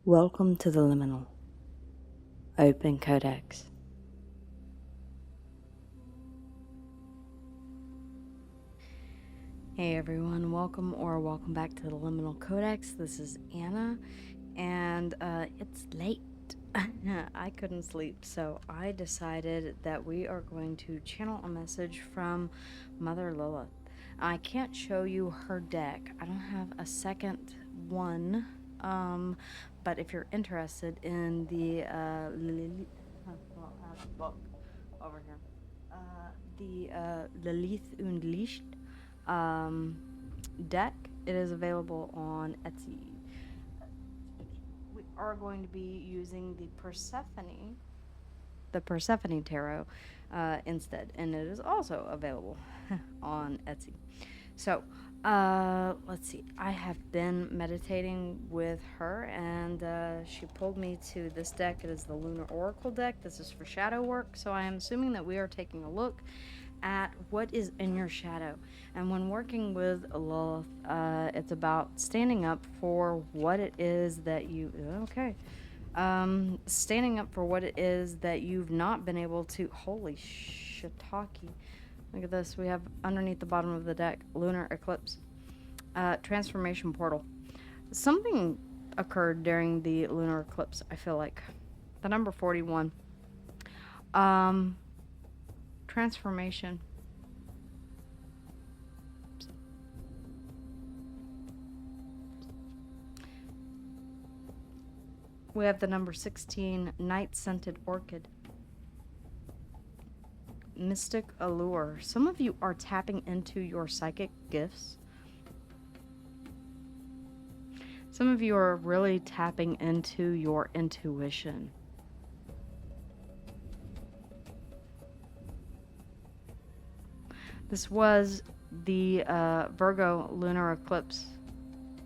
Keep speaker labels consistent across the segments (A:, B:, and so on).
A: Welcome to the Liminal Open Codex. Hey everyone, welcome back to the Liminal Codex. This is Anna, and it's late. I couldn't sleep, so I decided that we are going to channel a message from Mother Lilith. I can't show you her deck. I don't have a second one, but if you're interested in the well, I have a book over here. The Lilith und Licht deck. It is available on Etsy. We are going to be using the Persephone Tarot instead, and it is also available on Etsy. So, let's see. I have been meditating with her, and she pulled me to this deck. It is the Lunar Oracle deck. This is for shadow work, so I am assuming that we are taking a look at what is in your shadow. And when working with Lilith, it's about standing up for what it is that you... Okay. Standing up for what it is that you've not been able to... Holy shiitake. Look at this. We have underneath the bottom of the deck, Lunar Eclipse. Transformation Portal. Something occurred during the Lunar Eclipse, I feel like. The number 41. Transformation. We have the number 16, Night Scented Orchid. Mystic Allure. Some of you are tapping into your psychic gifts. Some of you are really tapping into your intuition. This was the Virgo lunar eclipse,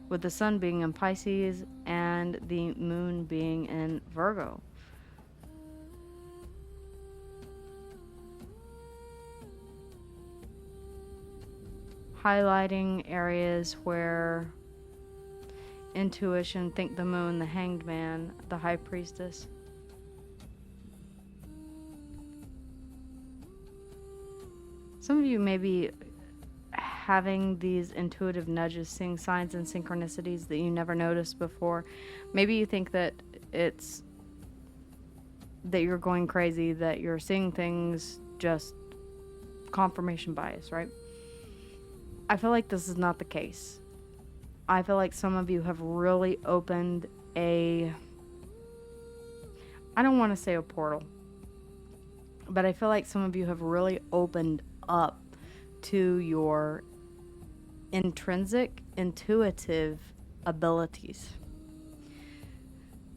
A: with the sun being in Pisces and the moon being in Virgo. Highlighting areas where intuition, think the moon, the hanged man, the high priestess. Some of you may be having these intuitive nudges, seeing signs and synchronicities that you never noticed before. Maybe you think that it's that you're going crazy, that you're seeing things just confirmation bias, right? I feel like this is not the case. I feel like some of you have really opened I don't want to say a portal, but I feel like some of you have really opened up to your intrinsic, intuitive abilities.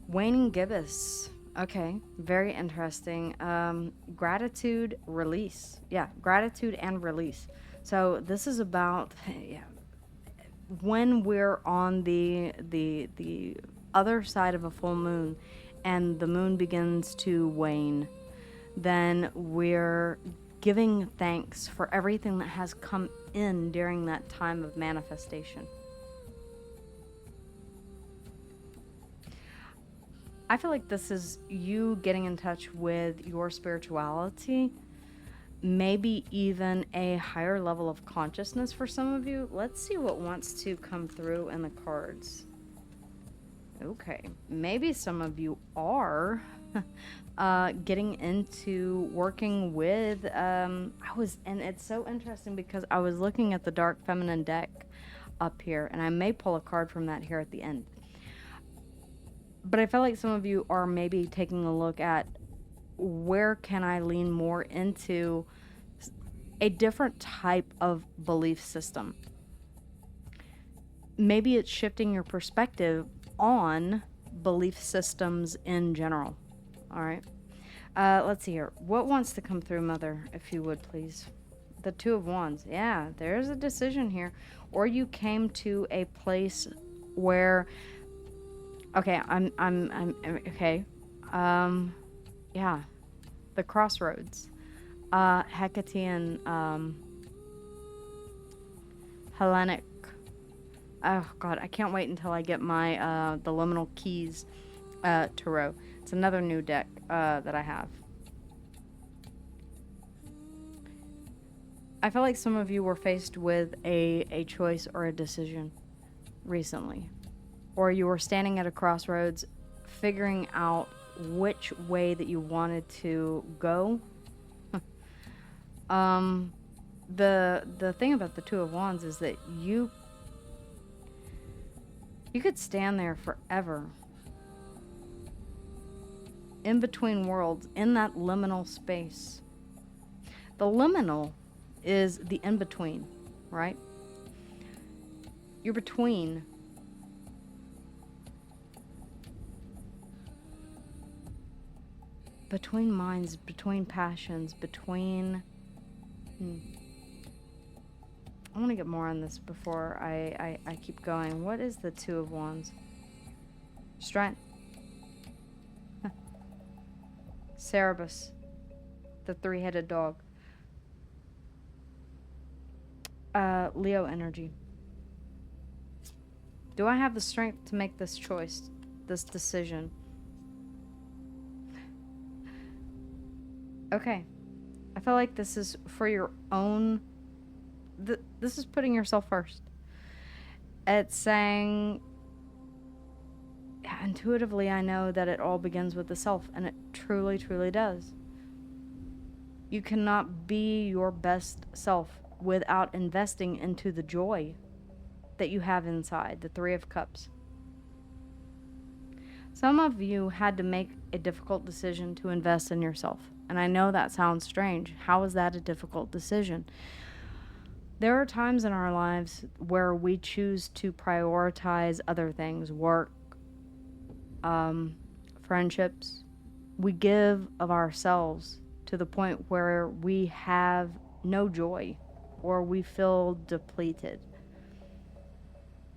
A: Waning gibbous. Okay, very interesting. Gratitude, release. Yeah, gratitude and release. So this is about, yeah, when we're on the other side of a full moon and the moon begins to wane, then we're giving thanks for everything that has come in during that time of manifestation. I feel like this is you getting in touch with your spirituality, maybe even a higher level of consciousness for some of you. Let's see what wants to come through in the cards. Okay, maybe some of you are getting into working with, and it's so interesting because I was looking at the Dark Feminine deck up here, and I may pull a card from that here at the end. But I feel like some of you are maybe taking a look at where can I lean more into a different type of belief system. Maybe it's shifting your perspective on belief systems in general. All right. Let's see here. What wants to come through, Mother, if you would, please? The Two of Wands. Yeah, there's a decision here. Or you came to a place where, okay, I'm okay. Yeah, the crossroads. Hecatean, Hellenic. Oh God, I can't wait until I get my the liminal keys Tarot. It's another new deck that I have. I feel like some of you were faced with a choice or a decision recently. Or you were standing at a crossroads figuring out which way that you wanted to go. The thing about the Two of Wands is that you could stand there forever in between worlds, in that liminal space. The liminal is the in-between, right? You're between minds, between passions, between... I want to get more on this before I keep going. What is the Two of Wands? Strength. Cerberus, the three-headed dog. Leo energy. Do I have the strength to make this choice, this decision? Okay. I feel like this is for your own... this is putting yourself first. It's saying... intuitively, I know that it all begins with the self, and it truly, truly does. You cannot be your best self without investing into the joy that you have inside, the Three of Cups. Some of you had to make a difficult decision to invest in yourself. And I know that sounds strange. How is that a difficult decision? There are times in our lives where we choose to prioritize other things, work, friendships. We give of ourselves to the point where we have no joy or we feel depleted.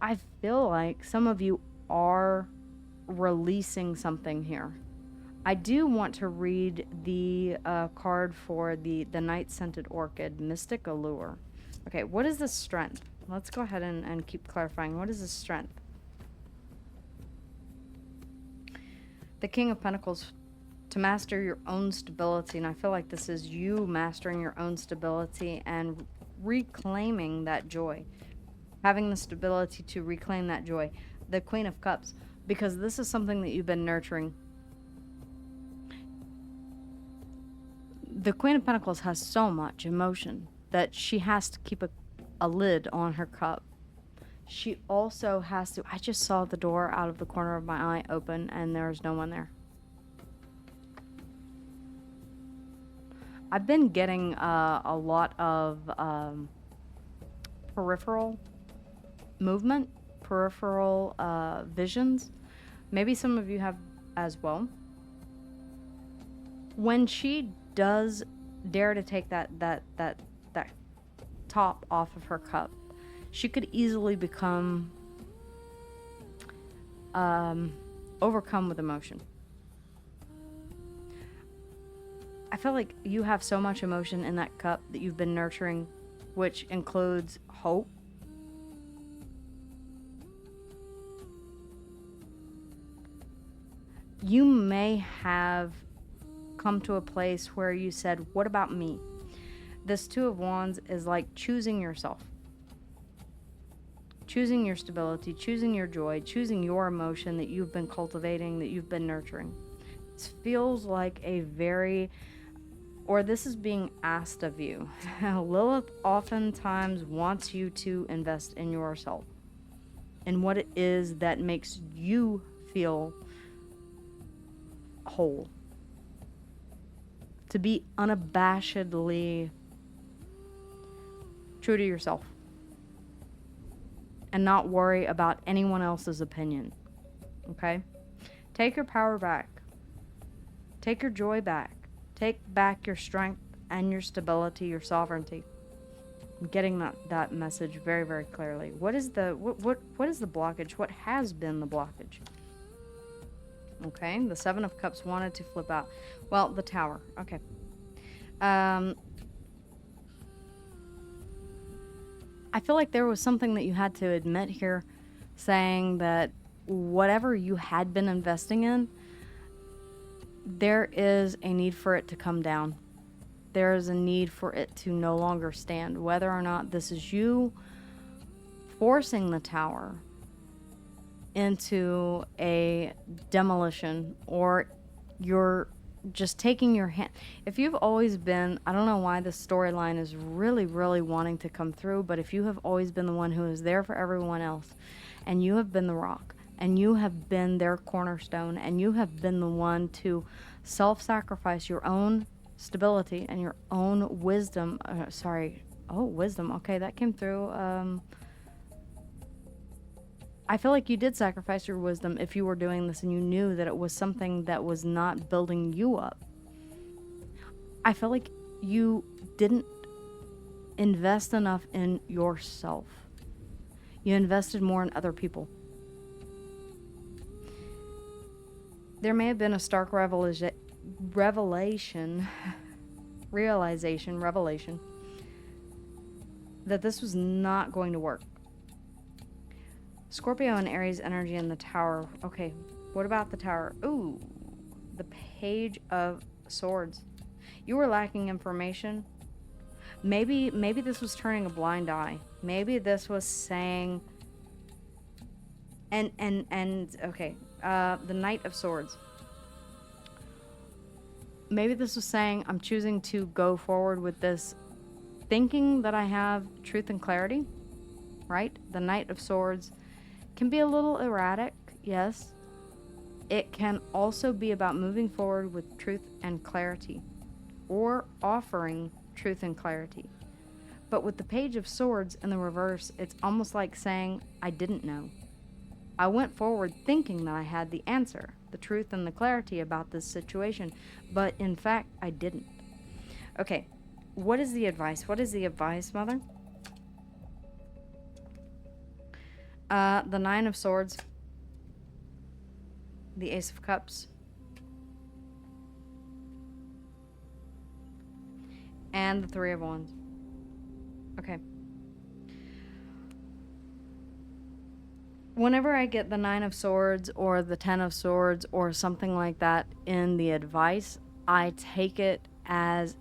A: I feel like some of you are releasing something here. I do want to read the card for the Night Scented Orchid, Mystic Allure. Okay, what is the strength? Let's go ahead and keep clarifying. What is the strength? The King of Pentacles, to master your own stability. And I feel like this is you mastering your own stability and reclaiming that joy. Having the stability to reclaim that joy. The Queen of Cups, because this is something that you've been nurturing. The Queen of Pentacles has so much emotion that she has to keep a lid on her cup. She also has to... I just saw the door out of the corner of my eye open and there's no one there. I've been getting a lot of peripheral movement, peripheral visions. Maybe some of you have as well. When she does dare to take that top off of her cup, she could easily become overcome with emotion. I feel like you have so much emotion in that cup that you've been nurturing, which includes hope. You may have come to a place where you said, what about me? This Two of Wands is like choosing yourself. Choosing your stability, choosing your joy, choosing your emotion that you've been cultivating, that you've been nurturing. This feels like a very... or this is being asked of you. Lilith oftentimes wants you to invest in yourself, in what it is that makes you feel whole. To be unabashedly true to yourself. And not worry about anyone else's opinion. Okay? Take your power back. Take your joy back. Take back your strength and your stability, your sovereignty. I'm getting that message very, very clearly. What is the what is the blockage? What has been the blockage? Okay, the Seven of Cups wanted to flip out. Well, the Tower. Okay. I feel like there was something that you had to admit here, saying that whatever you had been investing in, there is a need for it to come down. There is a need for it to no longer stand. Whether or not this is you forcing the tower into a demolition, or you're just taking your hand. If you've always been, I don't know why this storyline is really, really wanting to come through, but if you have always been the one who is there for everyone else, and you have been the rock, and you have been their cornerstone, and you have been the one to self-sacrifice your own stability and your own wisdom, wisdom, okay, that came through. I feel like you did sacrifice your wisdom if you were doing this and you knew that it was something that was not building you up. I feel like you didn't invest enough in yourself. You invested more in other people. There may have been a stark revelation that this was not going to work. Scorpio and Aries energy in the tower. Okay, what about the tower? Ooh, the Page of Swords. You were lacking information. Maybe this was turning a blind eye. Maybe this was saying, okay, the Knight of Swords. Maybe this was saying, I'm choosing to go forward with this, thinking that I have truth and clarity, right? The Knight of Swords can be a little erratic, yes. It can also be about moving forward with truth and clarity, or offering truth and clarity. But with the Page of Swords in the reverse, it's almost like saying, I didn't know. I went forward thinking that I had the answer, the truth and the clarity about this situation, but in fact, I didn't. Okay, what is the advice? What is the advice, Mother? The Nine of Swords, the Ace of Cups, and the Three of Wands. Okay. Whenever I get the Nine of Swords or the Ten of Swords or something like that in the advice, I take it as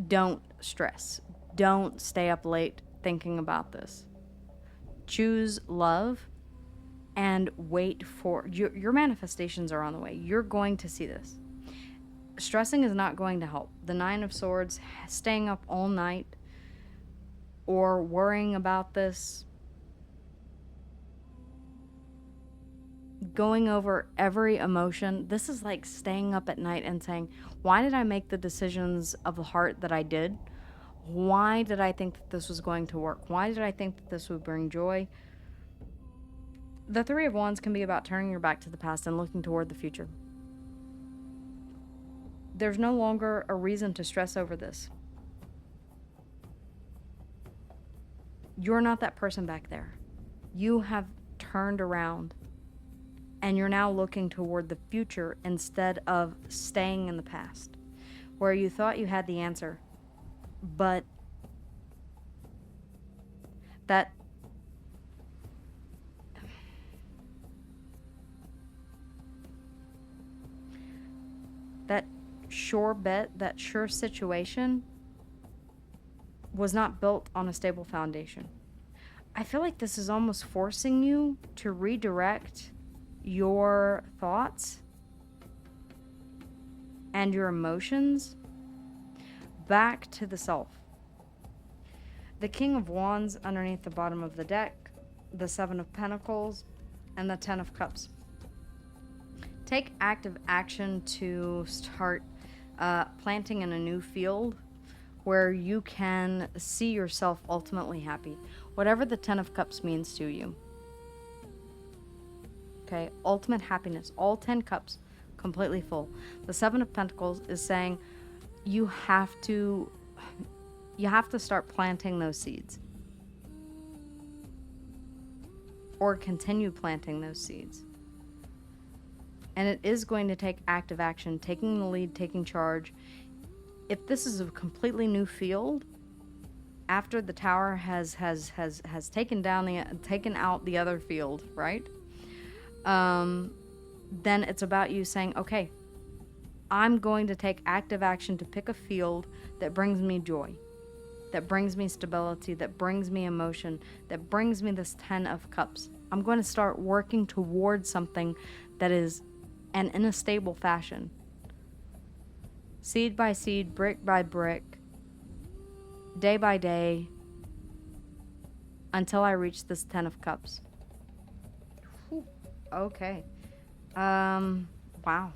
A: don't stress. Don't stay up late thinking about this. Choose love and wait for your manifestations are on the way. You're going to see this. Stressing is not going to help. The Nine of Swords, staying up all night or worrying about this, going over every emotion. This is like staying up at night and saying, why did I make the decisions of the heart that I did? Why did I think that this was going to work? Why did I think that this would bring joy? The Three of Wands can be about turning your back to the past and looking toward the future. There's no longer a reason to stress over this. You're not that person back there. You have turned around and you're now looking toward the future instead of staying in the past, where you thought you had the answer, but that sure bet, that sure situation was not built on a stable foundation. I feel like this is almost forcing you to redirect your thoughts and your emotions back to the self. The King of Wands underneath the bottom of the deck, the Seven of Pentacles, and the Ten of Cups. Take active action to start planting in a new field where you can see yourself ultimately happy. Whatever the Ten of Cups means to you. Okay, ultimate happiness. All 10 cups completely full. The Seven of Pentacles is saying you have to start planting those seeds. Or continue planting those seeds. And it is going to take active action, taking the lead, taking charge. If this is a completely new field, after the tower has taken out the other field, right? Then it's about you saying, okay, I'm going to take active action to pick a field that brings me joy, that brings me stability, that brings me emotion, that brings me this 10 of cups. I'm going to start working towards something that is, and in a stable fashion, seed by seed, brick by brick, day by day, until I reach this 10 of cups. Whew. Okay. Wow.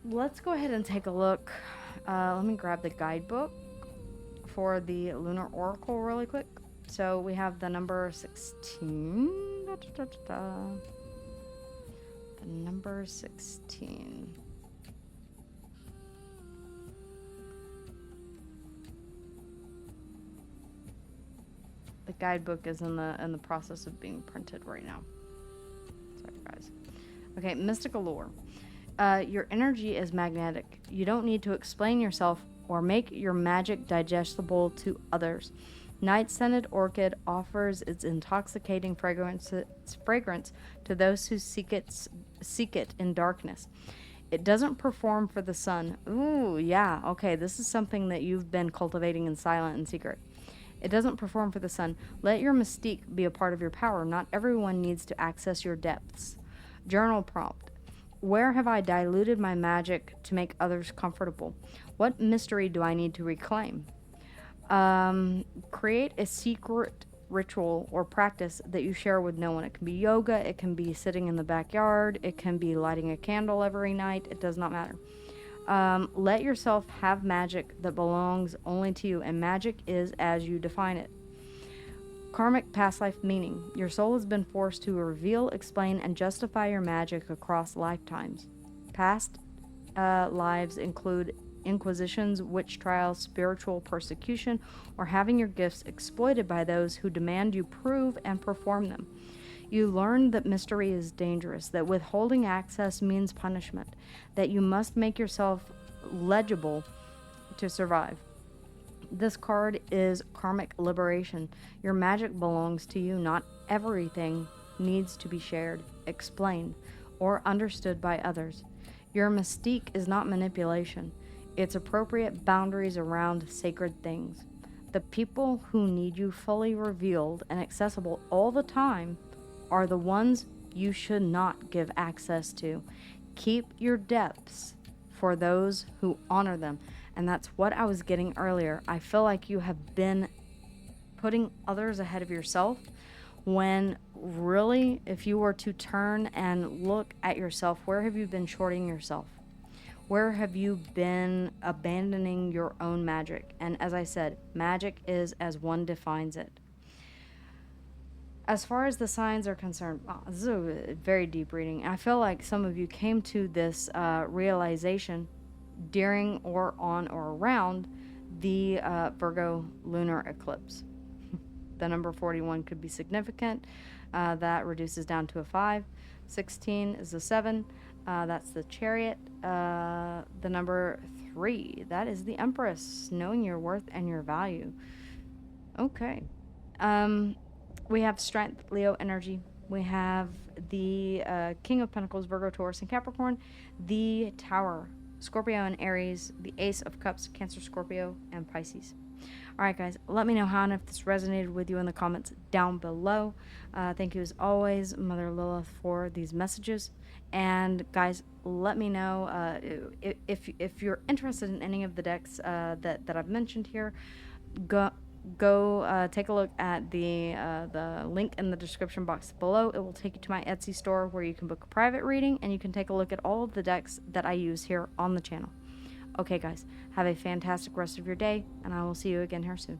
A: Let's go ahead and take a look. Let me grab the guidebook for the Lunar Oracle really quick. So we have the number 16. The number 16. The guidebook is in the process of being printed right now. Sorry, guys. Okay, mystical lore. Your energy is magnetic. You don't need to explain yourself or make your magic digestible to others. Night-scented orchid offers its intoxicating fragrance to those who seek it in darkness. It doesn't perform for the sun. Ooh, yeah, okay, this is something that you've been cultivating in silent and secret. It doesn't perform for the sun. Let your mystique be a part of your power. Not everyone needs to access your depths. Journal prompt. Where have I diluted my magic to make others comfortable? What mystery do I need to reclaim? Create a secret ritual or practice that you share with no one. It can be yoga, it can be sitting in the backyard, it can be lighting a candle every night. It does not matter. Let yourself have magic that belongs only to you, and magic is as you define it. Karmic past life meaning. Your soul has been forced to reveal, explain, and justify your magic across lifetimes. Past lives include inquisitions, witch trials, spiritual persecution, or having your gifts exploited by those who demand you prove and perform them. You learn that mystery is dangerous, that withholding access means punishment, that you must make yourself legible to survive. This card is karmic liberation. Your magic belongs to you. Not everything needs to be shared, explained, or understood by others. Your mystique is not manipulation. It's appropriate boundaries around sacred things. The people who need you fully revealed and accessible all the time are the ones you should not give access to. Keep your depths for those who honor them. And that's what I was getting earlier. I feel like you have been putting others ahead of yourself, when really, if you were to turn and look at yourself, where have you been shorting yourself? Where have you been abandoning your own magic? And as I said, magic is as one defines it. As far as the signs are concerned, wow, this is a very deep reading. I feel like some of you came to this realization during or on or around the Virgo lunar eclipse. The number 41 could be significant. That reduces down to a 5. 16 is a 7. That's the Chariot. The number 3, that is the Empress, knowing your worth and your value. Okay. We have Strength, Leo energy. We have the King of Pentacles, Virgo, Taurus, and Capricorn. The Tower, Scorpio and Aries. The Ace of Cups, Cancer, Scorpio, and Pisces. Alright guys, let me know how and if this resonated with you in the comments down below. Thank you as always, Mother Lilith, for these messages. And guys, let me know if you're interested in any of the decks that I've mentioned here. Go take a look at the link in the description box below. It will take you to my Etsy store where you can book a private reading, and you can take a look at all of the decks that I use here on the channel. Okay guys, have a fantastic rest of your day, and I will see you again here soon.